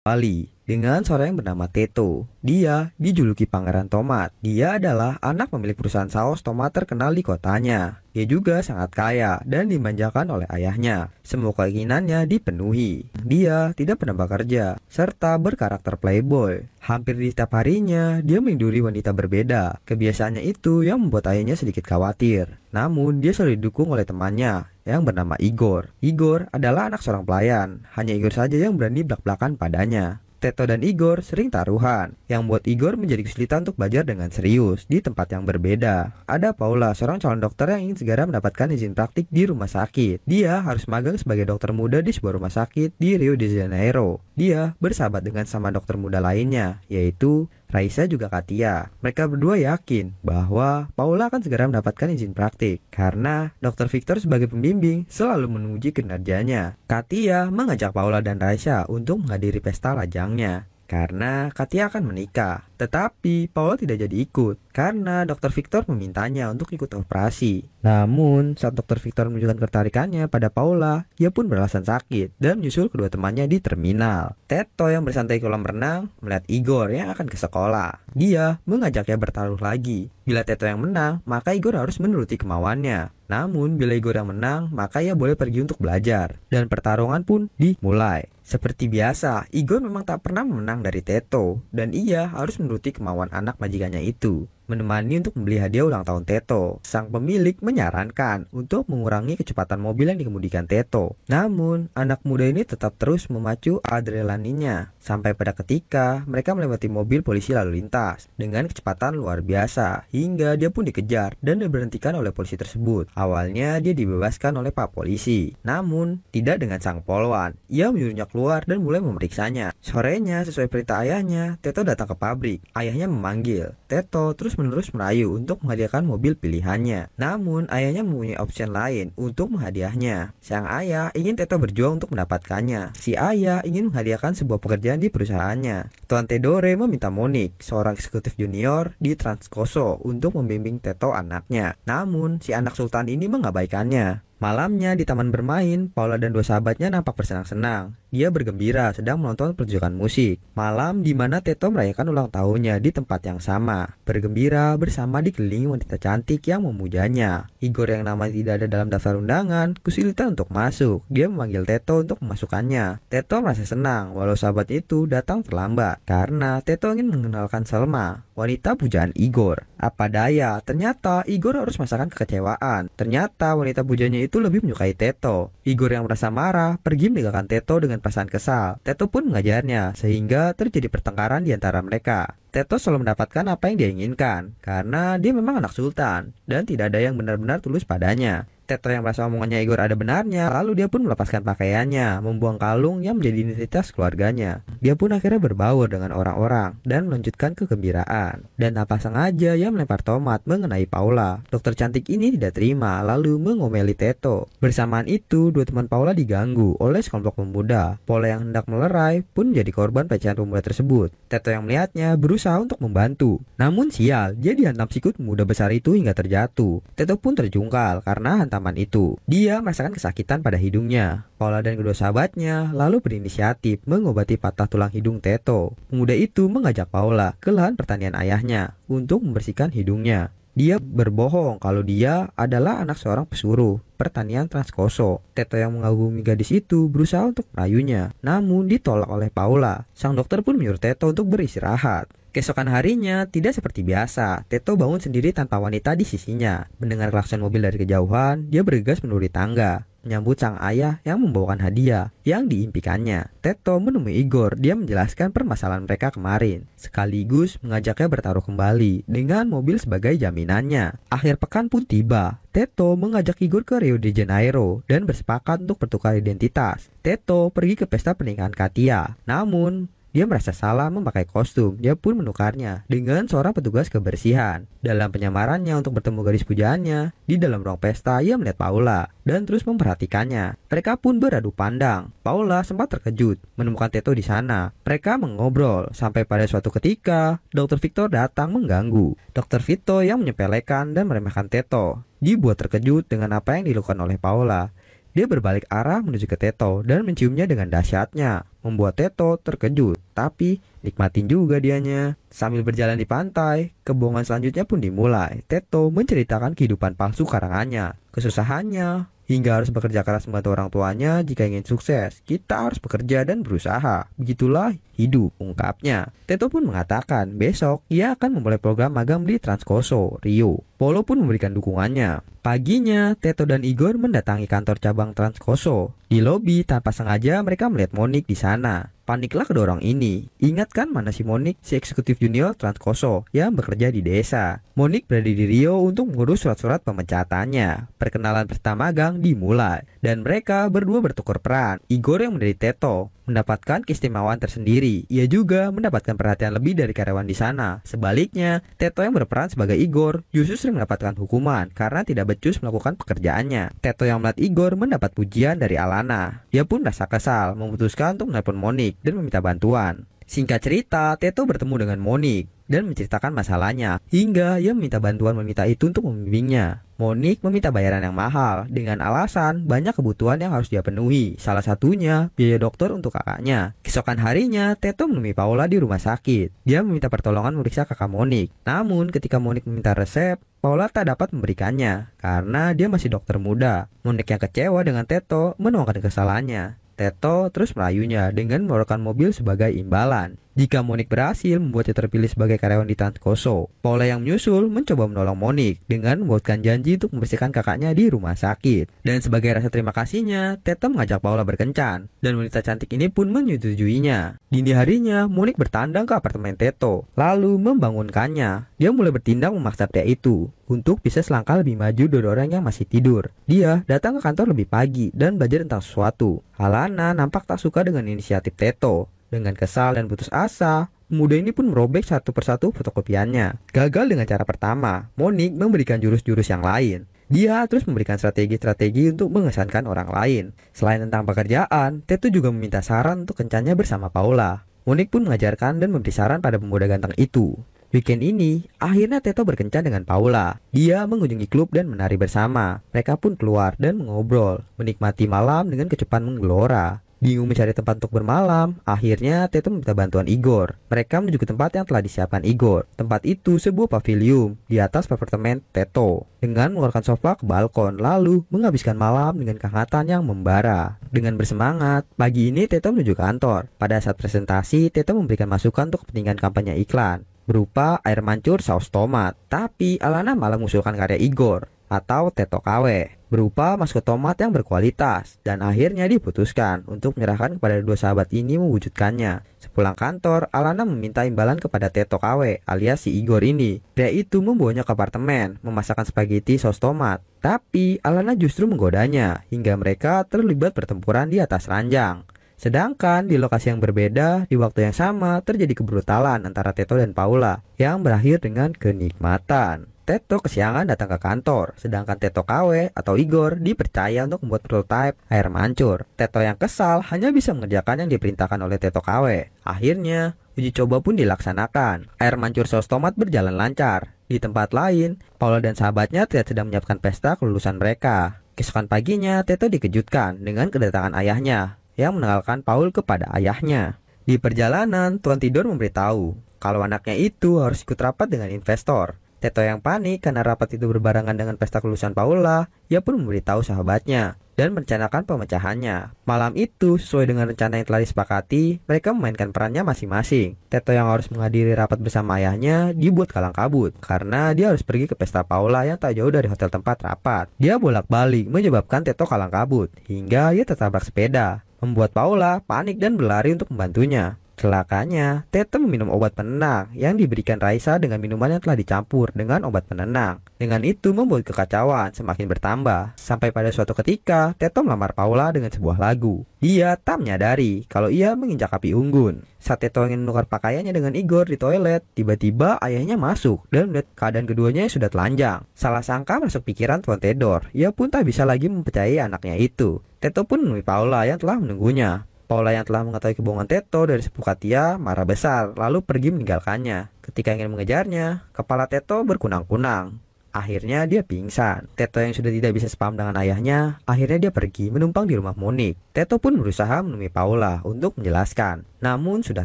Bali dengan seorang yang bernama Teto. Dia dijuluki Pangeran Tomat. Dia adalah anak pemilik perusahaan saus tomat terkenal di kotanya. Dia juga sangat kaya dan dimanjakan oleh ayahnya. Semua keinginannya dipenuhi. Dia tidak pernah bekerja serta berkarakter playboy. Hampir di setiap harinya dia melindungi wanita berbeda. Kebiasaannya itu yang membuat ayahnya sedikit khawatir. Namun dia selalu didukung oleh temannya yang bernama Igor. Igor adalah anak seorang pelayan. Hanya Igor saja yang berani belak-belakan padanya. Teto dan Igor sering taruhan, yang membuat Igor menjadi kesulitan untuk belajar dengan serius di tempat yang berbeda. Ada Paula, seorang calon dokter yang ingin segera mendapatkan izin praktik di rumah sakit. Dia harus magang sebagai dokter muda di sebuah rumah sakit di Rio de Janeiro. Dia bersahabat dengan sama dokter muda lainnya, yaitu Raisa juga Katia. Mereka berdua yakin bahwa Paula akan segera mendapatkan izin praktik karena Dr. Victor sebagai pembimbing selalu menguji kinerjanya. Katia mengajak Paula dan Raisa untuk menghadiri pesta lajangnya karena Katia akan menikah. Tetapi Paula tidak jadi ikut karena Dr. Victor memintanya untuk ikut operasi. Namun saat Dr. Victor menunjukkan ketertarikannya pada Paula, ia pun beralasan sakit dan menyusul kedua temannya di terminal. Teto yang bersantai di kolam renang melihat Igor yang akan ke sekolah. Dia mengajaknya bertaruh lagi. Bila Teto yang menang, maka Igor harus menuruti kemauannya. Namun bila Igor yang menang, maka ia boleh pergi untuk belajar. Dan pertarungan pun dimulai. Seperti biasa, Igor memang tak pernah menang dari Teto dan ia harus menuruti kemauan anak majikannya itu. Menemani untuk membeli hadiah ulang tahun Teto, sang pemilik menyarankan untuk mengurangi kecepatan mobil yang dikemudikan Teto. Namun, anak muda ini tetap terus memacu adrenalinnya. Sampai pada ketika mereka melewati mobil polisi lalu lintas dengan kecepatan luar biasa, hingga dia pun dikejar dan diberhentikan oleh polisi tersebut. Awalnya dia dibebaskan oleh Pak Polisi, namun tidak dengan sang polwan. Ia menyuruhnya keluar dan mulai memeriksanya. Sorenya, sesuai perintah ayahnya, Teto datang ke pabrik. Ayahnya memanggil. Teto terus-menerus merayu untuk menghadiahkan mobil pilihannya. Namun, ayahnya mempunyai opsi lain untuk menghadiahnya. Sang ayah ingin Teto berjuang untuk mendapatkannya. Si ayah ingin menghadiahkan sebuah pekerjaan di perusahaannya. Tuan Tedore meminta Monik, seorang eksekutif junior di Transcoso, untuk membimbing Teto anaknya. Namun, si anak sultan ini mengabaikannya. Malamnya di taman bermain, Paula dan dua sahabatnya nampak bersenang-senang. Dia bergembira sedang menonton pertunjukan musik. Malam di mana Teto merayakan ulang tahunnya di tempat yang sama. Bergembira bersama dikelilingi wanita cantik yang memujanya. Igor yang namanya tidak ada dalam daftar undangan kesulitan untuk masuk. Dia memanggil Teto untuk memasukkannya. Teto merasa senang walau sahabat itu datang terlambat karena Teto ingin mengenalkan Selma, wanita pujaan Igor. Apa daya, ternyata Igor harus merasakan kekecewaan. Ternyata wanita pujanya itu lebih menyukai Teto. Igor yang merasa marah pergi meninggalkan Teto dengan perasaan kesal. Teto pun mengajarnya sehingga terjadi pertengkaran di antara mereka. Teto selalu mendapatkan apa yang dia inginkan karena dia memang anak sultan dan tidak ada yang benar-benar tulus padanya. Teto yang merasa omongannya Igor ada benarnya, lalu dia pun melepaskan pakaiannya, membuang kalung yang menjadi identitas keluarganya. Dia pun akhirnya berbaur dengan orang-orang dan melanjutkan kegembiraan. Dan tanpa sengaja ia melempar tomat mengenai Paula. Dokter cantik ini tidak terima lalu mengomeli Teto. Bersamaan itu, dua teman Paula diganggu oleh sekelompok pemuda. Paula yang hendak melerai pun menjadi korban pelecehan pemuda tersebut. Teto yang melihatnya berusaha untuk membantu. Namun sial, dia dihantam sikut pemuda besar itu hingga terjatuh. Teto pun terjungkal karena hantaman itu. Dia merasakan kesakitan pada hidungnya. Paula dan kedua sahabatnya lalu berinisiatif mengobati patah tulang hidung Teto. Pemuda itu mengajak Paula ke lahan pertanian ayahnya untuk membersihkan hidungnya. Dia berbohong kalau dia adalah anak seorang pesuruh pertanian Transcoso. Teto yang mengagumi gadis itu berusaha untuk merayunya, namun ditolak oleh Paula. Sang dokter pun menyuruh Teto untuk beristirahat. Keesokan harinya, tidak seperti biasa. Teto bangun sendiri tanpa wanita di sisinya. Mendengar klakson mobil dari kejauhan, dia bergegas menuruni tangga, menyambut sang ayah yang membawakan hadiah yang diimpikannya. Teto menemui Igor. Dia menjelaskan permasalahan mereka kemarin, sekaligus mengajaknya bertaruh kembali dengan mobil sebagai jaminannya. Akhir pekan pun tiba. Teto mengajak Igor ke Rio de Janeiro dan bersepakat untuk bertukar identitas. Teto pergi ke pesta pernikahan Katia. Namun dia merasa salah memakai kostum. Dia pun menukarnya dengan seorang petugas kebersihan. Dalam penyamarannya untuk bertemu gadis pujaannya, di dalam ruang pesta ia melihat Paula dan terus memperhatikannya. Mereka pun beradu pandang. Paula sempat terkejut menemukan Teto di sana. Mereka mengobrol sampai pada suatu ketika Dr. Victor datang mengganggu. Dr. Victor yang menyepelekan dan meremehkan Teto dibuat terkejut dengan apa yang dilakukan oleh Paula. Dia berbalik arah menuju ke Teto dan menciumnya dengan dahsyatnya, membuat Teto terkejut, tapi nikmatin juga dianya. Sambil berjalan di pantai, kebohongan selanjutnya pun dimulai. Teto menceritakan kehidupan palsu karangannya, kesusahannya, hingga harus bekerja keras membantu orang tuanya. Jika ingin sukses, kita harus bekerja dan berusaha. Begitulah hidup, ungkapnya. Teto pun mengatakan besok ia akan memulai program magang di Transcoso, Rio. Polo pun memberikan dukungannya. Paginya, Teto dan Igor mendatangi kantor cabang Transcoso. Di lobi, tanpa sengaja mereka melihat Monik di sana. Paniklah kedua orang ini. Ingat kan mana si Monik, si eksekutif junior Transcoso yang bekerja di desa. Monik berada di Rio untuk mengurus surat-surat pemecatannya. Perkenalan pertama magang dimulai, dan mereka berdua bertukar peran. Igor yang menjadi Teto mendapatkan keistimewaan tersendiri. Ia juga mendapatkan perhatian lebih dari karyawan di sana. Sebaliknya, Teto yang berperan sebagai Igor justru sering mendapatkan hukuman karena tidak becus melakukan pekerjaannya. Teto yang melihat Igor mendapat pujian dari Alana. Dia pun rasa kesal, memutuskan untuk menelpon Monik dan meminta bantuan. Singkat cerita, Teto bertemu dengan Monik dan menceritakan masalahnya, hingga ia meminta bantuan wanita itu untuk membimbingnya. Monik meminta bayaran yang mahal dengan alasan banyak kebutuhan yang harus dia penuhi, salah satunya biaya dokter untuk kakaknya. Keesokan harinya, Teto menemui Paula di rumah sakit. Dia meminta pertolongan memeriksa kakak Monik. Namun ketika Monik meminta resep, Paula tak dapat memberikannya karena dia masih dokter muda. Monik yang kecewa dengan Teto menuangkan kesalahannya. Teto terus merayunya dengan mengeluarkan mobil sebagai imbalan. Jika Monik berhasil membuatnya terpilih sebagai karyawan di Transcoso, Paula yang menyusul mencoba menolong Monik dengan membuatkan janji untuk membersihkan kakaknya di rumah sakit. Dan sebagai rasa terima kasihnya, Teto mengajak Paula berkencan, dan wanita cantik ini pun menyetujuinya. Dini harinya, Monik bertandang ke apartemen Teto, lalu membangunkannya. Dia mulai bertindak memaksa pria itu untuk bisa selangkah lebih maju dari orang yang masih tidur. Dia datang ke kantor lebih pagi dan belajar tentang sesuatu. Alana nampak tak suka dengan inisiatif Teto. Dengan kesal dan putus asa, pemuda ini pun merobek satu persatu fotokopiannya. Gagal dengan cara pertama, Monik memberikan jurus-jurus yang lain. Dia terus memberikan strategi-strategi untuk mengesankan orang lain. Selain tentang pekerjaan, Teto juga meminta saran untuk kencannya bersama Paula. Monik pun mengajarkan dan memberi saran pada pemuda ganteng itu. Weekend ini, akhirnya Teto berkencan dengan Paula. Dia mengunjungi klub dan menari bersama. Mereka pun keluar dan mengobrol, menikmati malam dengan kecupan menggelora. Bingung mencari tempat untuk bermalam, akhirnya Teto meminta bantuan Igor. Mereka menuju ke tempat yang telah disiapkan Igor. Tempat itu sebuah pavilion di atas apartemen Teto. Dengan mengeluarkan sofa ke balkon, lalu menghabiskan malam dengan kehangatan yang membara. Dengan bersemangat, pagi ini Teto menuju kantor. Pada saat presentasi, Teto memberikan masukan untuk kepentingan kampanye iklan berupa air mancur saus tomat. Tapi Alana malah mengusulkan karya Igor atau Teto KW berupa maskot tomat yang berkualitas, dan akhirnya diputuskan untuk menyerahkan kepada dua sahabat ini mewujudkannya. Sepulang kantor, Alana meminta imbalan kepada Teto KW alias si Igor ini. Pria itu membawanya ke apartemen, memasakkan spaghetti saus tomat. Tapi Alana justru menggodanya hingga mereka terlibat pertempuran di atas ranjang. Sedangkan di lokasi yang berbeda, di waktu yang sama terjadi kebrutalan antara Teto dan Paula yang berakhir dengan kenikmatan. Teto kesiangan datang ke kantor, sedangkan Teto KW atau Igor dipercaya untuk membuat prototipe air mancur. Teto yang kesal hanya bisa mengerjakan yang diperintahkan oleh Teto KW. Akhirnya, uji coba pun dilaksanakan. Air mancur saus tomat berjalan lancar. Di tempat lain, Paula dan sahabatnya terlihat sedang menyiapkan pesta kelulusan mereka. Keesokan paginya, Teto dikejutkan dengan kedatangan ayahnya yang mengenalkan Paul kepada ayahnya. Di perjalanan, Tuan Tidor memberitahu kalau anaknya itu harus ikut rapat dengan investor. Teto yang panik karena rapat itu berbarengan dengan pesta kelulusan Paula, ia pun memberitahu sahabatnya dan merencanakan pemecahannya. Malam itu, sesuai dengan rencana yang telah disepakati, mereka memainkan perannya masing-masing. Teto yang harus menghadiri rapat bersama ayahnya dibuat kalang kabut karena dia harus pergi ke pesta Paula yang tak jauh dari hotel tempat rapat. Dia bolak-balik menyebabkan Teto kalang kabut hingga ia tertabrak sepeda, membuat Paula panik dan berlari untuk membantunya. Celakanya, Teto meminum obat penenang yang diberikan Raisa dengan minuman yang telah dicampur dengan obat penenang. Dengan itu membuat kekacauan semakin bertambah. Sampai pada suatu ketika, Teto melamar Paula dengan sebuah lagu. Dia tak menyadari kalau ia menginjak api unggun. Saat Teto ingin menukar pakaiannya dengan Igor di toilet, tiba-tiba ayahnya masuk dan melihat keadaan keduanya sudah telanjang. Salah sangka masuk pikiran Tuan Tidor. Ia pun tak bisa lagi mempercayai anaknya itu. Teto pun menemui Paula yang telah menunggunya. Paula yang telah mengetahui kebohongan Teto dari sepupu Katia marah besar lalu pergi meninggalkannya. Ketika ingin mengejarnya, kepala Teto berkunang-kunang. Akhirnya dia pingsan. Teto yang sudah tidak bisa sepaham dengan ayahnya, akhirnya dia pergi menumpang di rumah Monik. Teto pun berusaha menemui Paula untuk menjelaskan. Namun sudah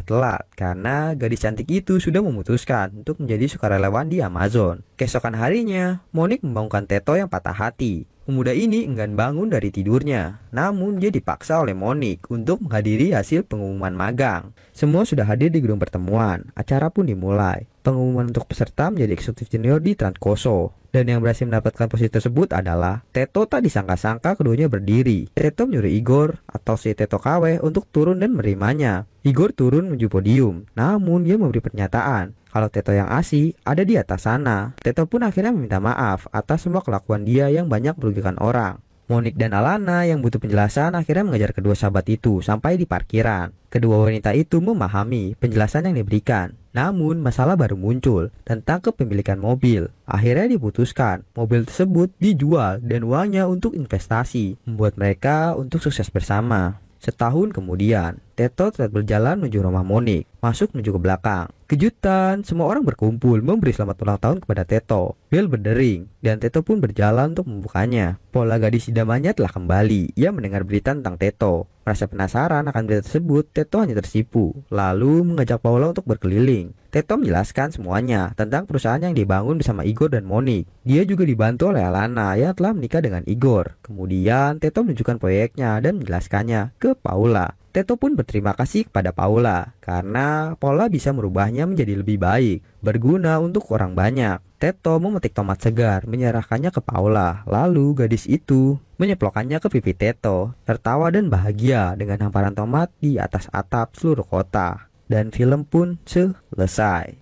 telat karena gadis cantik itu sudah memutuskan untuk menjadi sukarelawan di Amazon. Keesokan harinya, Monik membangunkan Teto yang patah hati. Pemuda ini enggan bangun dari tidurnya, namun dia dipaksa oleh Monik untuk menghadiri hasil pengumuman magang. Semua sudah hadir di gedung pertemuan, acara pun dimulai. Pengumuman untuk peserta menjadi eksekutif junior di Transkoso. Dan yang berhasil mendapatkan posisi tersebut adalah Teto. Tak disangka-sangka keduanya berdiri. Teto menyuruh Igor atau si Teto KW untuk turun dan menerimanya. Igor turun menuju podium, namun dia memberi pernyataan kalau Teto yang asli ada di atas sana. Teto pun akhirnya meminta maaf atas semua kelakuan dia yang banyak merugikan orang. Monik dan Alana yang butuh penjelasan akhirnya mengejar kedua sahabat itu sampai di parkiran. Kedua wanita itu memahami penjelasan yang diberikan. Namun masalah baru muncul tentang kepemilikan mobil. Akhirnya diputuskan mobil tersebut dijual dan uangnya untuk investasi, membuat mereka untuk sukses bersama. Setahun kemudian, Teto terlihat berjalan menuju rumah Monik, masuk menuju ke belakang. Kejutan, semua orang berkumpul memberi selamat ulang tahun kepada Teto. Bel berdering, dan Teto pun berjalan untuk membukanya. Pola gadis idamannya telah kembali. Ia mendengar berita tentang Teto. Merasa penasaran akan berita tersebut, Teto hanya tersipu, lalu mengajak Paula untuk berkeliling. Teto menjelaskan semuanya tentang perusahaan yang dibangun bersama Igor dan Monik. Dia juga dibantu oleh Alana yang telah menikah dengan Igor. Kemudian Teto menunjukkan proyeknya dan menjelaskannya ke Paula. Teto pun berterima kasih kepada Paula karena Paula bisa merubahnya menjadi lebih baik, berguna untuk orang banyak. Teto memetik tomat segar, menyerahkannya ke Paula. Lalu gadis itu menyeplokkannya ke pipi Teto, tertawa dan bahagia dengan hamparan tomat di atas atap seluruh kota. Dan film pun selesai.